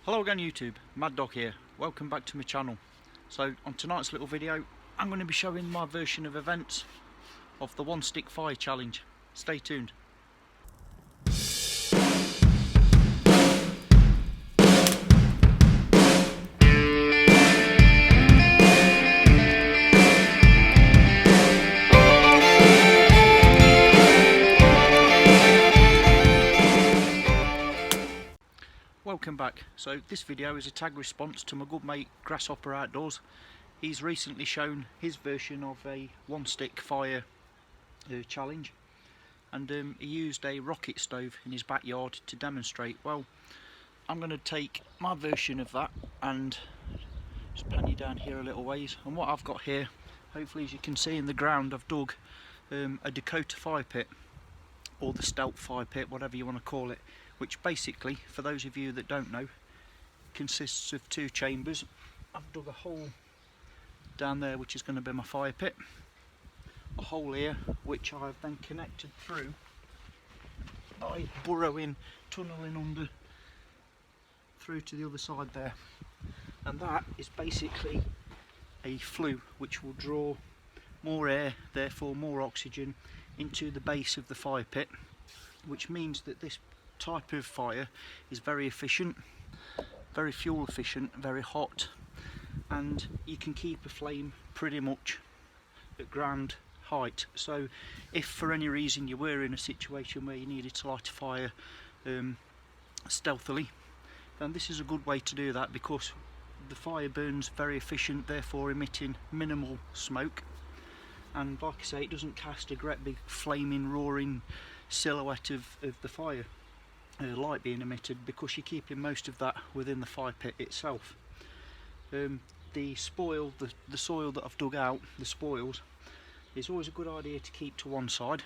Hello again YouTube, Mad Dog here. Welcome back to my channel. So on tonight's little video I'm going to be showing my version of events of the one stick fire challenge. Stay tuned. Welcome back. So this video is a tag response to my good mate Grasshopper Outdoors. He's recently shown his version of a one stick fire challenge, and he used a rocket stove in his backyard to demonstrate. Well, I'm going to take my version of that and just pan you down here a little ways, and what I've got here, hopefully as you can see in the ground, I've dug a Dakota fire pit, or the stealth fire pit, whatever you want to call it, which basically, for those of you that don't know, consists of two chambers. I've dug a hole down there which is going to be my fire pit, a hole here which I've then connected through by burrowing, tunneling under through to the other side there, and that is basically a flue which will draw more air, therefore more oxygen, into the base of the fire pit, which means that this type of fire is very efficient, very fuel efficient, very hot, and you can keep a flame pretty much at ground height. So if for any reason you were in a situation where you needed to light a fire stealthily, then this is a good way to do that, because the fire burns very efficient, therefore emitting minimal smoke, and like I say, it doesn't cast a great big flaming roaring silhouette of the fire light being emitted, because you're keeping most of that within the fire pit itself. The spoil, the soil that I've dug out, the spoils, is always a good idea to keep to one side,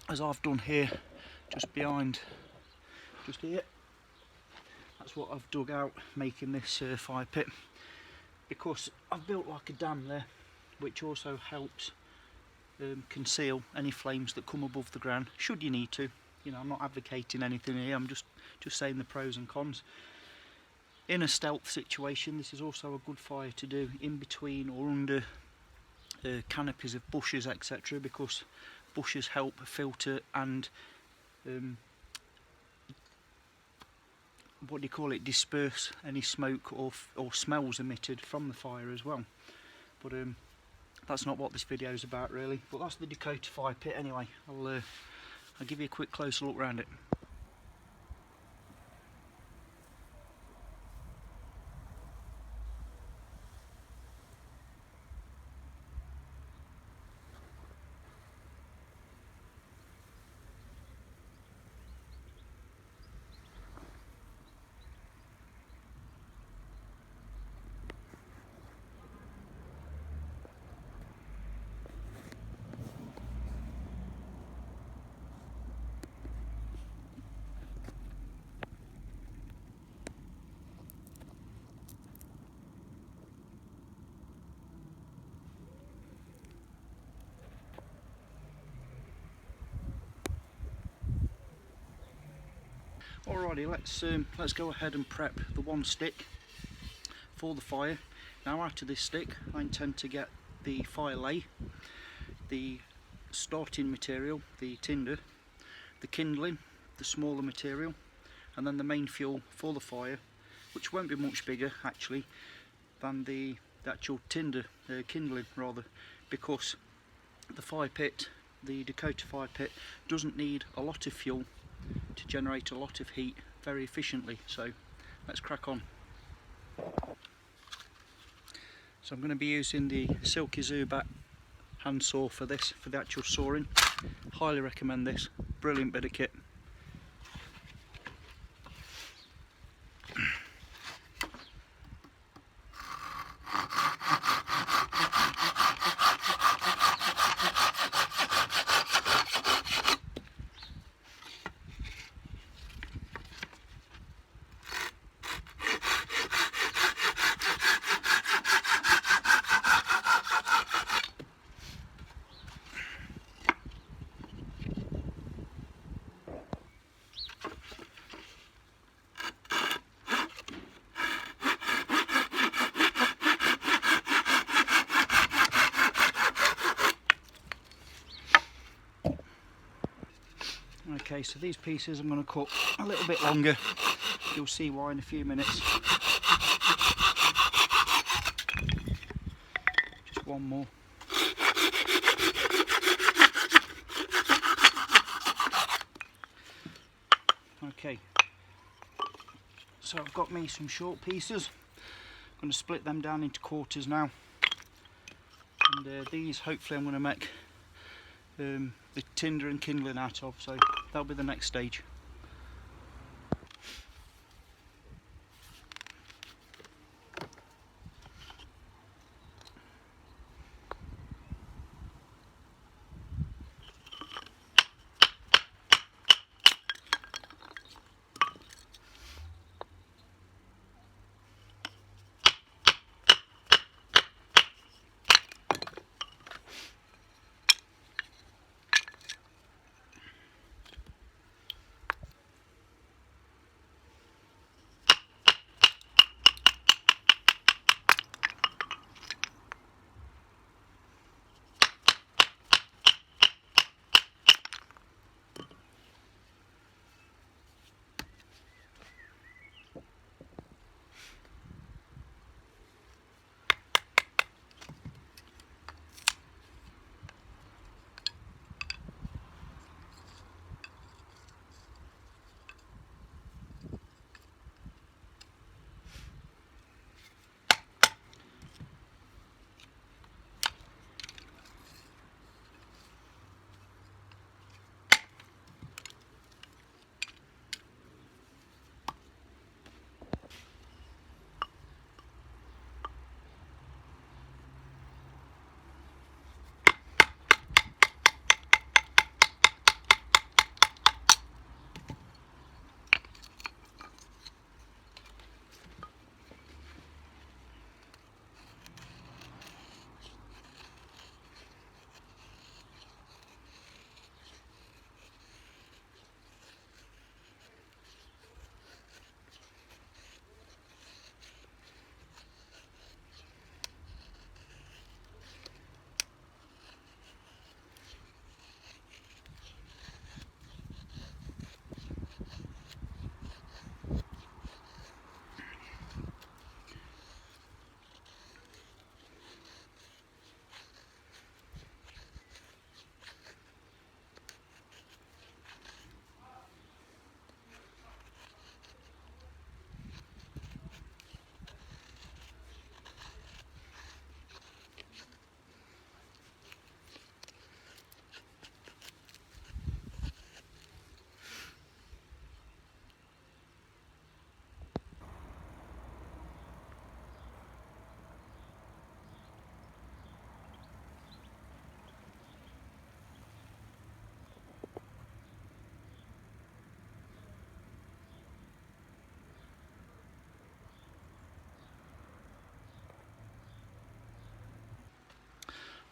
as I've done here, just behind, just here. That's what I've dug out, making this fire pit, because I've built like a dam there, which also helps conceal any flames that come above the ground, should you need to. You know, I'm not advocating anything here, I'm just saying the pros and cons. In a stealth situation, this is also a good fire to do in between or under canopies of bushes, etc., because bushes help filter and what do you call it, disperse any smoke or smells emitted from the fire as well. But that's not what this video is about really. But that's the Dakota fire pit anyway. I'll give you a quick closer look around it. Alrighty, let's go ahead and prep the one stick for the fire. Now, out of this stick I intend to get the fire lay, the starting material, the tinder, the kindling, the smaller material, and then the main fuel for the fire, which won't be much bigger actually than the actual tinder, kindling rather, because the fire pit, the Dakota fire pit, doesn't need a lot of fuel to generate a lot of heat very efficiently. So let's crack on. So I'm going to be using the Silky Zubat hand saw for this, for the actual sawing. Highly recommend this, brilliant bit of kit. Okay, so these pieces I'm going to cut a little bit longer. You'll see why in a few minutes. Just one more. Okay, so I've got me some short pieces. I'm going to split them down into quarters now. And these hopefully I'm going to make the tinder and kindling out of, so that'll be the next stage.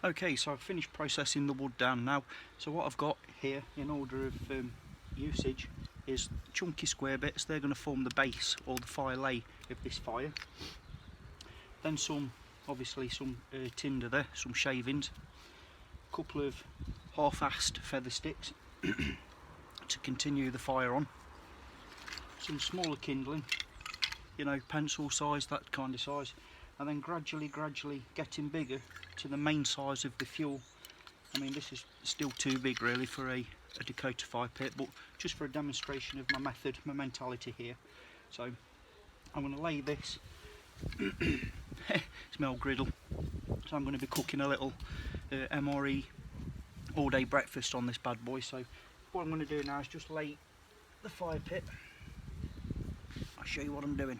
Okay, so I've finished processing the wood down now. So what I've got here in order of usage is chunky square bits. They're going to form the base or the fire lay of this fire. Then obviously some tinder there, some shavings, a couple of half-assed feather sticks to continue the fire on, some smaller kindling, you know, pencil size, that kind of size, and then gradually getting bigger to the main size of the fuel. I mean, this is still too big really for a Dakota fire pit, but just for a demonstration of my method, my mentality here. So I'm going to lay this, it's my old griddle, so I'm going to be cooking a little MRE all day breakfast on this bad boy. So what I'm going to do now is just lay the fire pit. I'll show you what I'm doing.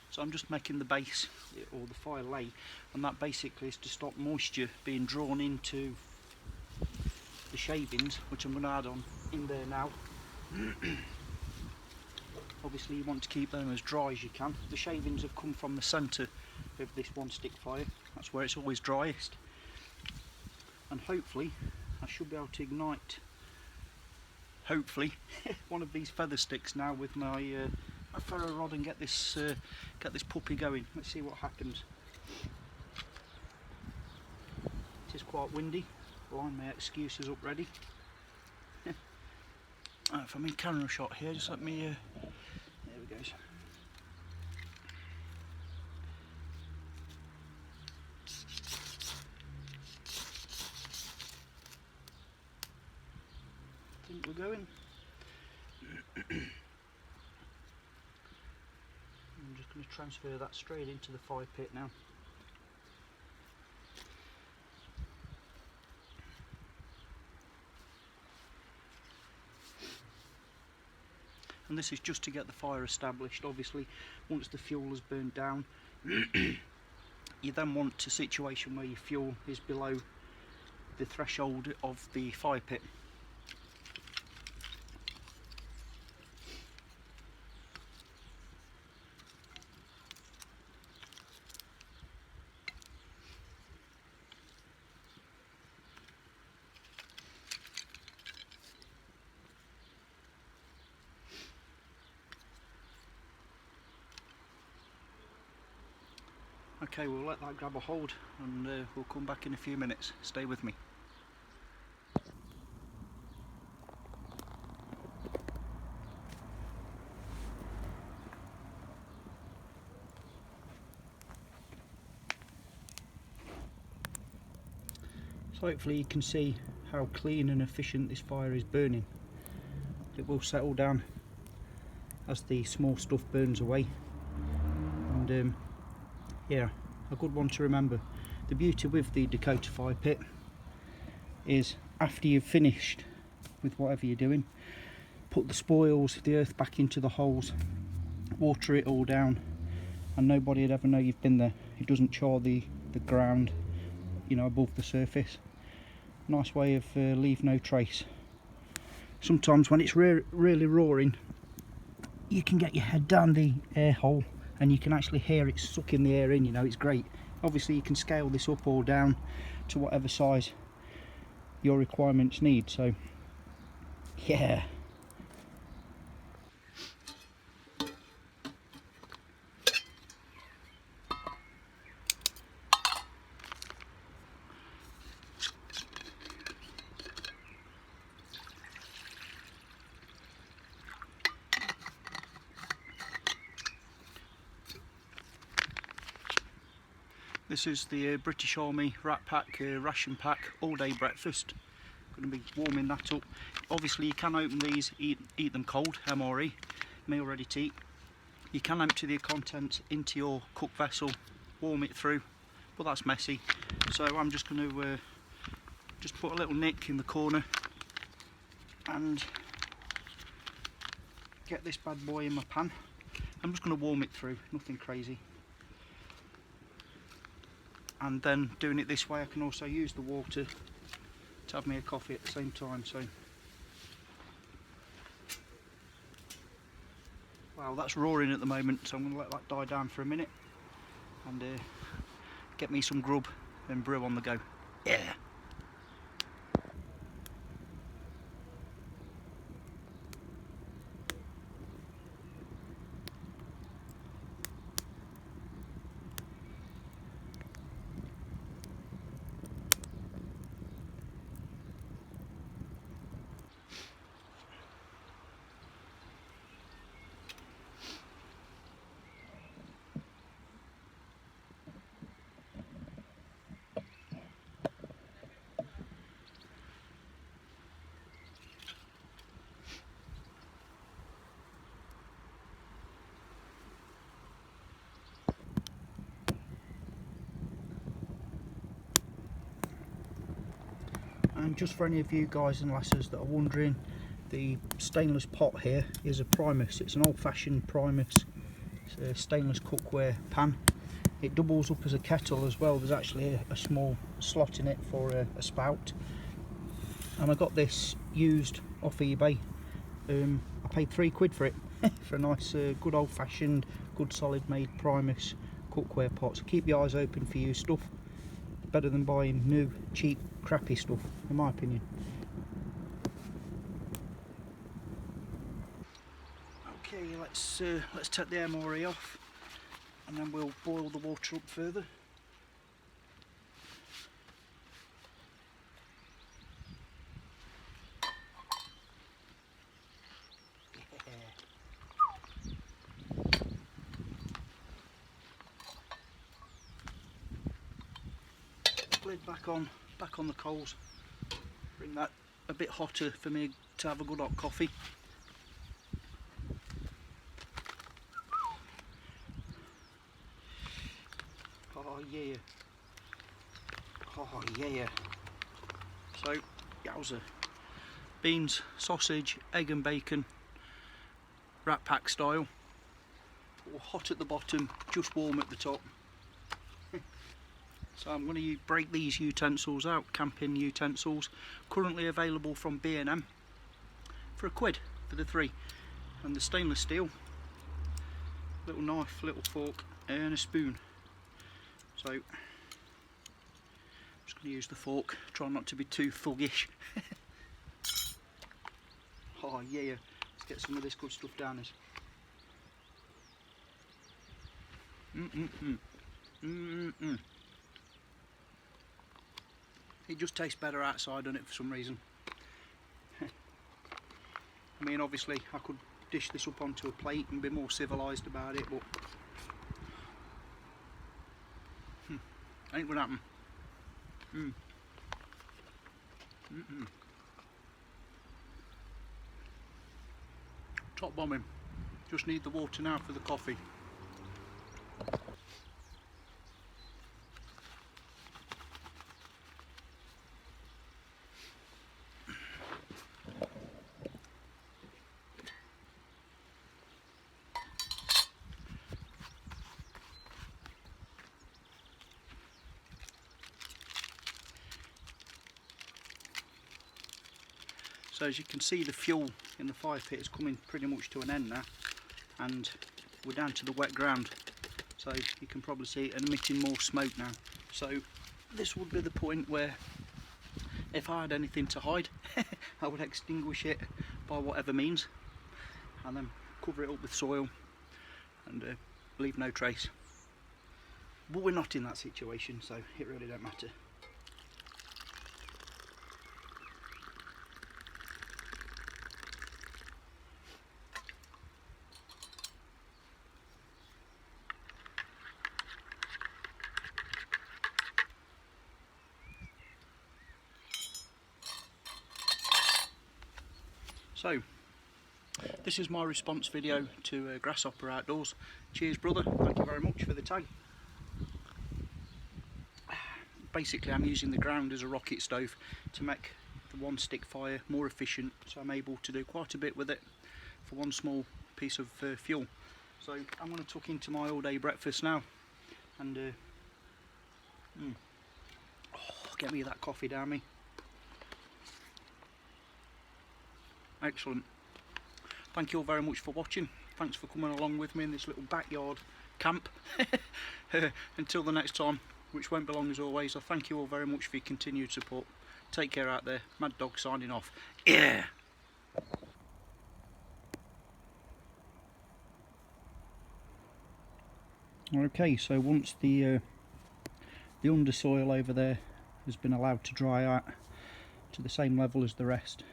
So I'm just making the base or the fire lay, and that basically is to stop moisture being drawn into the shavings, which I'm going to add on in there now. Obviously you want to keep them as dry as you can. The shavings have come from the centre of this one stick fire, that's where it's always driest, and hopefully I should be able to ignite one of these feather sticks now with my a ferro rod and get this puppy going. Let's see what happens. It is quite windy. Line my excuses up ready. If I'm in camera shot here, just let me. There we go. I think we're going. I'm just going to transfer that straight into the fire pit now. And this is just to get the fire established. Obviously, once the fuel has burned down, you then want a situation where your fuel is below the threshold of the fire pit. Okay, we'll let that grab a hold and we'll come back in a few minutes. Stay with me. So hopefully you can see how clean and efficient this fire is burning. It will settle down as the small stuff burns away. And yeah, a good one to remember. The beauty with the Dakota fire pit is after you've finished with whatever you're doing, put the spoils, the earth back into the holes, water it all down, and nobody would ever know you've been there. It doesn't char the ground, you know, above the surface. Nice way of leave no trace. Sometimes when it's really roaring, you can get your head down the air hole and you can actually hear it sucking the air in, you know, it's great. Obviously you can scale this up or down to whatever size your requirements need, so yeah. This is the British Army Rat Pack ration pack all-day breakfast. Going to be warming that up. Obviously you can open these, eat them cold, MRE, meal ready to eat. You can empty the contents into your cook vessel, warm it through, but that's messy. So I'm just going to just put a little nick in the corner and get this bad boy in my pan. I'm just going to warm it through, nothing crazy. And then doing it this way I can also use the water to have me a coffee at the same time. So wow, that's roaring at the moment, so I'm going to let that die down for a minute and get me some grub and brew on the go. Yeah. And just for any of you guys and lasses that are wondering, the stainless pot here is a Primus. It's an old-fashioned Primus. It's a stainless cookware pan. It doubles up as a kettle as well. There's actually a small slot in it for a spout. And I got this used off eBay. I paid £3 for it for a nice, good old-fashioned, good solid-made Primus cookware pot. So keep your eyes open for used stuff. Better than buying new, cheap, crappy stuff, in my opinion. Okay, let's let's take the MRE off, and then we'll boil the water up further. Lid back on the coals. Bring that a bit hotter for me to have a good hot coffee. Oh yeah. Oh yeah. So, yowza. Beans, sausage, egg and bacon, Rat Pack style. Hot at the bottom, just warm at the top. So I'm going to break these utensils out, camping utensils, currently available from B&M for £1 for the 3, and the stainless steel, little knife, little fork and a spoon. So I'm just going to use the fork, try not to be too thuggish. Oh yeah, let's get some of this good stuff down this. It just tastes better outside, doesn't it, for some reason. I mean, obviously I could dish this up onto a plate and be more civilised about it, but ain't gonna happen. Top bombing. Just need the water now for the coffee. So as you can see, the fuel in the fire pit is coming pretty much to an end now, and we're down to the wet ground, so you can probably see it emitting more smoke now. So this would be the point where, if I had anything to hide, I would extinguish it by whatever means, and then cover it up with soil and leave no trace. But we're not in that situation, so it really don't matter. So, this is my response video to Grasshopper Outdoors. Cheers brother, thank you very much for the tag. Basically I'm using the ground as a rocket stove to make the one stick fire more efficient, so I'm able to do quite a bit with it for one small piece of fuel. So I'm going to tuck into my all day breakfast now and get me that coffee down me. Excellent. Thank you all very much for watching. Thanks for coming along with me in this little backyard camp. Until the next time, which won't be long as always, I thank you all very much for your continued support. Take care out there. Mad Dog signing off. Yeah! Okay, so once the undersoil over there has been allowed to dry out to the same level as the rest,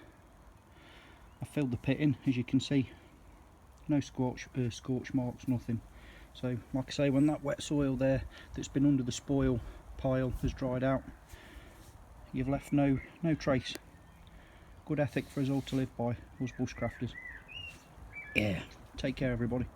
I filled the pit in, as you can see. No scorch marks, nothing. So like I say, when that wet soil there that's been under the spoil pile has dried out, you've left no trace. Good ethic for us all to live by, us bushcrafters. Yeah. Take care everybody.